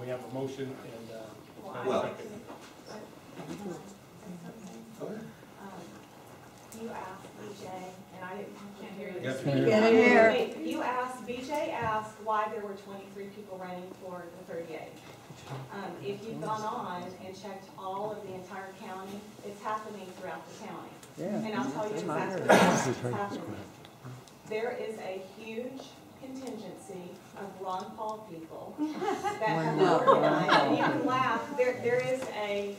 we have a motion and Well. second. You asked BJ, and I can't hear you. Yes, You asked, BJ asked why there were 23 people running for the 38. If you've gone on and checked all of the entire county, it's happening throughout the county. Yeah. And I'll tell you exactly what's happening. There is a huge contingency of Ron Paul people that have organized, and you can laugh, there is a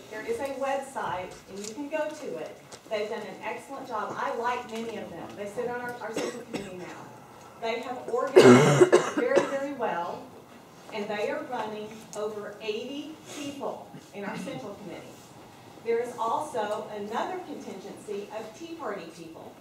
website, and you can go to it. They've done an excellent job. I like many of them. They sit on our central committee now. They have organized very, very well, and they are running over 80 people in our central committee. There is also another contingency of Tea Party people.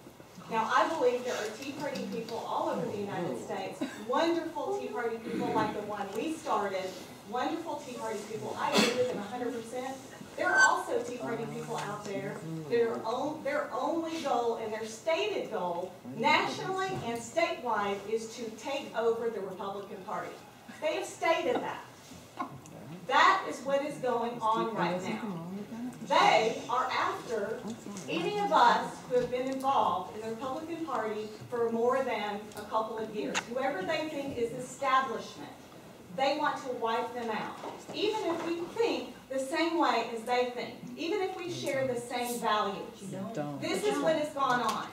Now, I believe there are Tea Party people all over the United States, wonderful Tea Party people like the one we started, wonderful Tea Party people. I agree with them 100%. There are also Tea Party people out there, their only goal and their stated goal, nationally and statewide, is to take over the Republican Party. They have stated that. That is what is going on right now. They are after any of us who have been involved in the Republican Party for more than a couple of years. Whoever they think is establishment, they want to wipe them out. Even if we think the same way as they think, even if we share the same values. This is what has gone on.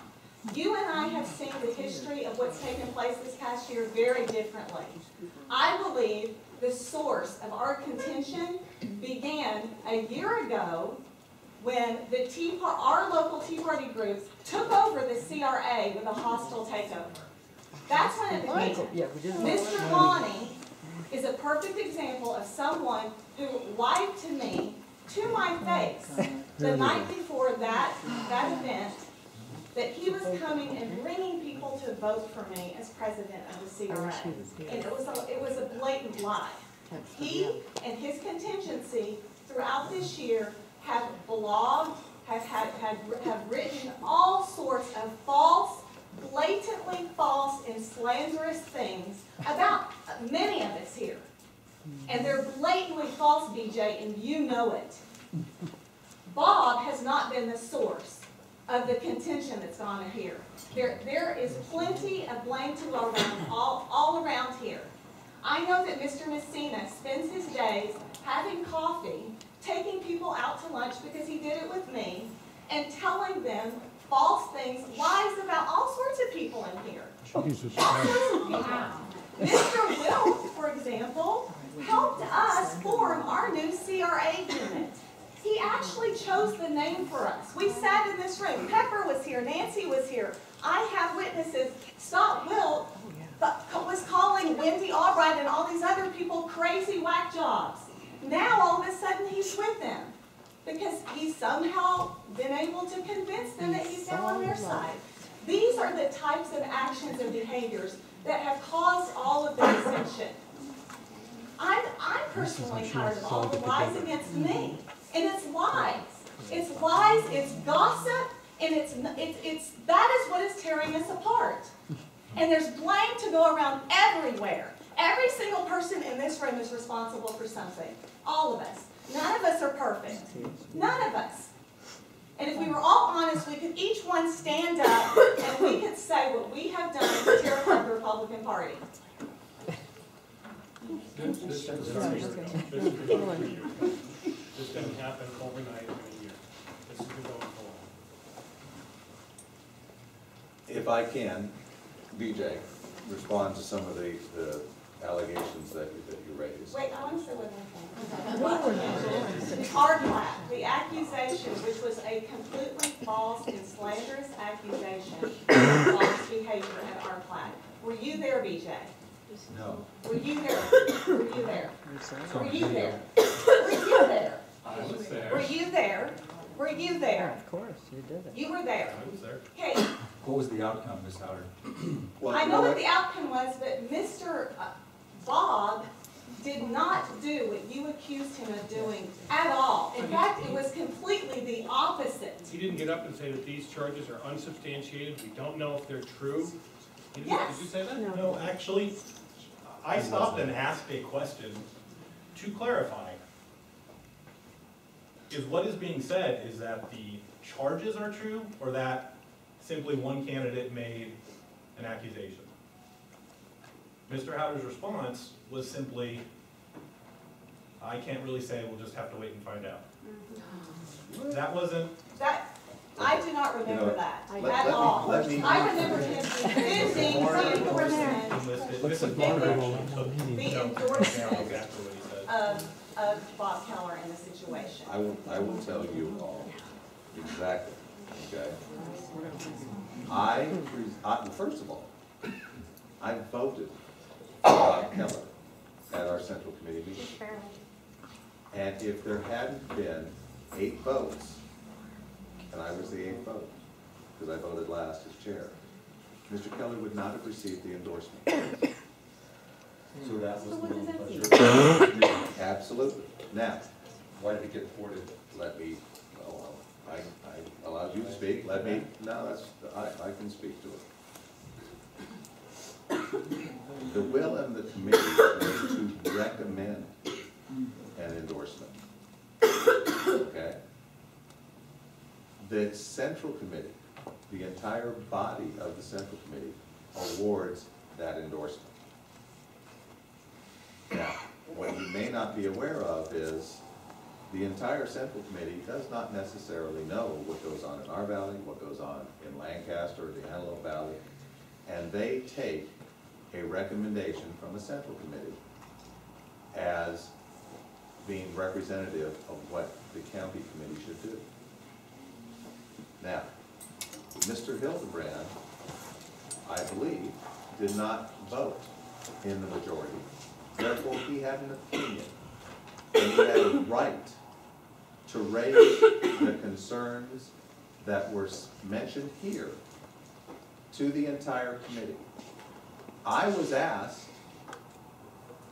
You and I have seen the history of what's taken place this past year very differently. I believe the source of our contention began a year ago when our local Tea Party groups took over the CRA with a hostile takeover. That's when it began. Mr. Lonnie is a perfect example of someone who lied to me to my face the night before that event, that he was coming and bringing people to vote for me as president of the CRA. And it was a blatant lie. He and his contingency throughout this year have blogged, have written all sorts of false, blatantly false and slanderous things about many of us here. And they're blatantly false, BJ, and you know it. Bob has not been the source of the contention that's gone on here. There is plenty of blame to go around all around here. I know that Mr. Messina spends his days having coffee, taking people out to lunch because he did it with me, and telling them false things, lies about all sorts of people in here. Jesus All sorts of people. Mr. Wilt, for example, helped us form our new CRA unit. He actually chose the name for us. We sat in this room. Pepper was here. Nancy was here. I have witnesses. Scott Wilt was calling Wendy Albright and all these other people crazy whack jobs. Now, all of a sudden, he's with them because he's somehow been able to convince them that he's now on their side. These are the types of actions and behaviors that have caused all of the dissension. I'm personally tired of all the lies against me. And it's lies. It's lies, it's gossip, and that is what is tearing us apart. And there's blame to go around everywhere. Every single person in this room is responsible for something. All of us. None of us are perfect. None of us. And if we were all honest, we could each one stand up and we could say what we have done to tear apart the Republican Party. This doesn't happen overnight in a year. This has been going for a while. If I can, BJ, respond to some of the allegations that you raised. Wait, I want to say one more thing. RPLAC, the accusation, which was a completely false and slanderous accusation of false behavior at RPLAC. Were you there, BJ? No. Were you there? Were you there? Were you there? Were you there? I was there. Were you there? Were you there? Of course, you did it. You were there. I was there. Okay. What was the outcome, Ms. Haueter? Well, I know what the outcome was, but Mr. Bob did not do what you accused him of doing at all. In fact, it was completely the opposite. He didn't get up and say that these charges are unsubstantiated. We don't know if they're true. Yes. Did you say that? No, actually, I stopped and asked a question to clarify, is what is being said is that the charges are true, or that simply one candidate made an accusation? Mr. Haueter's response was simply, I can't really say, we'll just have to wait and find out. That wasn't, I do not remember that let at me- all. let me- I remember him defending the endorsement enlisted, What's the Mrs. bar Barber rule actually on took meeting? the notes endorsement down exactly what he said. of Bob Keller in the situation. I will tell you all exactly, okay? First of all, I voted for Bob Keller at our central committee meeting. And if there hadn't been 8 votes, and I was the 8th vote, because I voted last as chair, Mr. Keller would not have received the endorsement. So that was the little pressure. Absolutely. Now, Why did it get thwarted? let me, well, I allowed you to speak, let me, no, that's, I can speak to it. The will of the committee was to recommend an endorsement. Okay? The central committee, the entire body of the central committee awards that endorsement. Now, what you may not be aware of is the entire central committee does not necessarily know what goes on in our valley, what goes on in Lancaster, the Antelope Valley, and they take a recommendation from the central committee as being representative of what the county committee should do. Now, Mr. Hildebrand, I believe, did not vote in the majority. Therefore, he had an opinion, and he had a right to raise the concerns that were mentioned here to the entire committee. I was asked,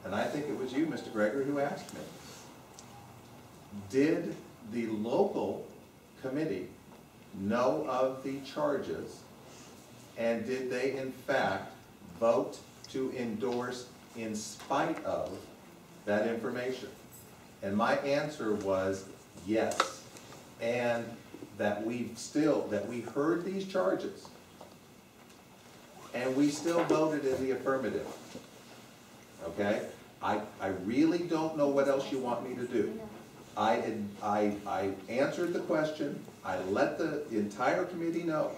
and I think it was you, Mr. Gregory, who asked me, did the local committee know of the charges, and did they in fact vote to endorse in spite of that information? And my answer was yes, and that we heard these charges, and we still voted in the affirmative. Okay? I really don't know what else you want me to do. I answered the question. I let the entire committee know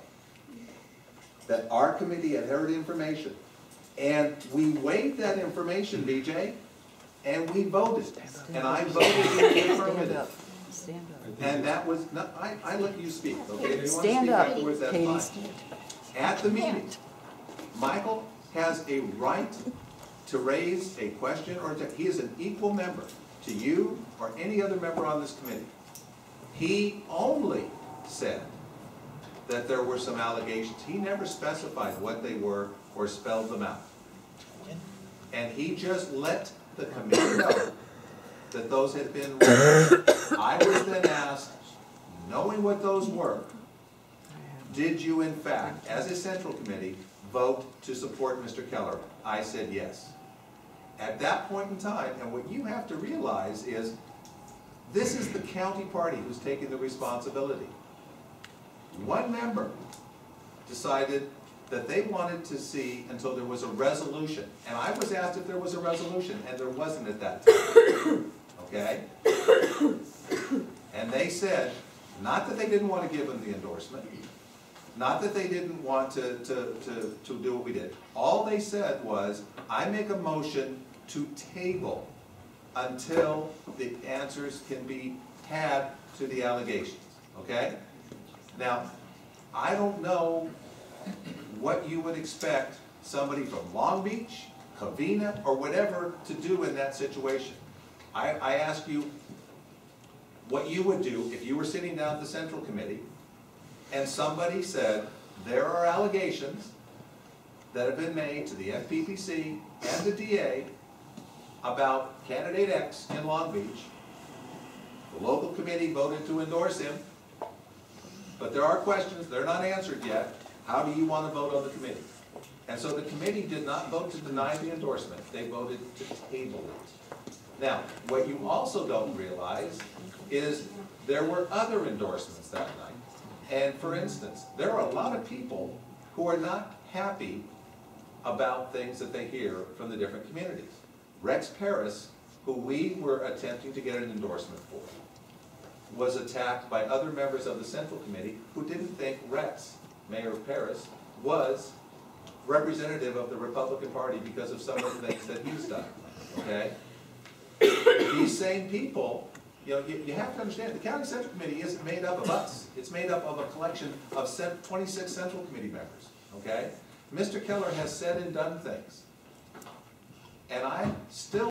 that our committee had heard information. And we weighed that information, BJ, and we voted. And I voted in the affirmative. Stand up. And that was, not, I let you speak, okay? If you want to Stand speak up, afterwards, that's Katie. fine. Stand. At the meeting, Michael has a right to raise a question, or he is an equal member to you or any other member on this committee. He only said that there were some allegations. He never specified what they were or spelled them out. And he just let the committee know that those had been raised. I was then asked, knowing what those were, did you in fact, as a central committee, vote to support Mr. Keller? I said yes. At that point in time, and what you have to realize is, this is the county party who's taking the responsibility. One member decided that they wanted to see until there was a resolution. And I was asked if there was a resolution, and there wasn't at that time. Okay? And they said, not that they didn't want to give him the endorsement, not that they didn't want to do what we did. All they said was, I make a motion to table until the answers can be had to the allegations. Okay? Now, I don't know what you would expect somebody from Long Beach, Covina, or whatever to do in that situation. I ask you what you would do if you were sitting down at the Central Committee and somebody said, there are allegations that have been made to the FPPC and the DA about candidate X in Long Beach. The local committee voted to endorse him, but there are questions, they're not answered yet. How do you want to vote on the committee? And so the committee did not vote to deny the endorsement, they voted to table it. Now, what you also don't realize is there were other endorsements that night. And for instance, there are a lot of people who are not happy about things that they hear from the different communities. Rex Paris, who we were attempting to get an endorsement for, was attacked by other members of the Central Committee who didn't think Rex, Mayor Paris, was representative of the Republican Party because of some of the things that he's done, okay? These same people, you know, you have to understand, the County Central Committee isn't made up of us. It's made up of a collection of 26 Central Committee members, okay? Mr. Keller has said and done things. And I still